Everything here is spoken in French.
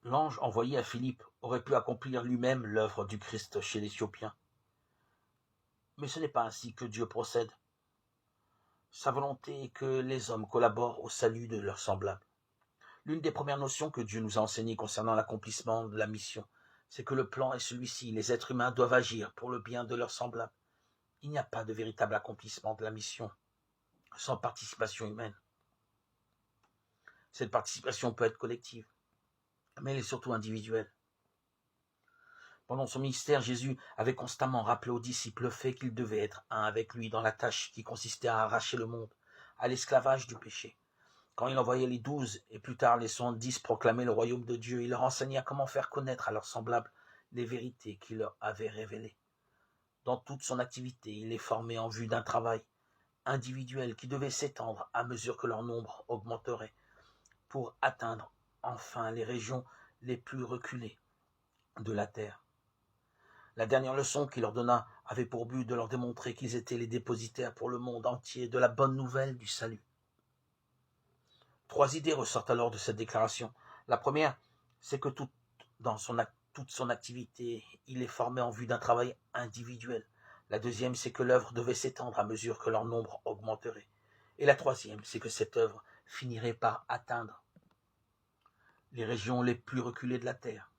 L'ange envoyé à Philippe aurait pu accomplir lui-même l'œuvre du Christ chez l'Éthiopien. Mais ce n'est pas ainsi que Dieu procède. Sa volonté est que les hommes collaborent au salut de leurs semblables. L'une des premières notions que Dieu nous a enseignées concernant l'accomplissement de la mission, c'est que le plan est celui-ci. Les êtres humains doivent agir pour le bien de leurs semblables. Il n'y a pas de véritable accomplissement de la mission sans participation humaine. Cette participation peut être collective, mais elle est surtout individuelle. Pendant son ministère, Jésus avait constamment rappelé aux disciples le fait qu'ils devaient être un avec lui dans la tâche qui consistait à arracher le monde à l'esclavage du péché. Quand il envoyait les 12 et plus tard les 70 proclamer le royaume de Dieu, il leur enseigna comment faire connaître à leurs semblables les vérités qu'il leur avait révélées. Dans toute son activité, il les formait en vue d'un travail individuel qui devait s'étendre à mesure que leur nombre augmenterait pour atteindre enfin les régions les plus reculées de la terre. La dernière leçon qu'il leur donna avait pour but de leur démontrer qu'ils étaient les dépositaires pour le monde entier de la bonne nouvelle du salut. 3 idées ressortent alors de cette déclaration. La première, c'est que toute son activité, il est formé en vue d'un travail individuel. La deuxième, c'est que l'œuvre devait s'étendre à mesure que leur nombre augmenterait. Et la troisième, c'est que cette œuvre finirait par atteindre les régions les plus reculées de la terre.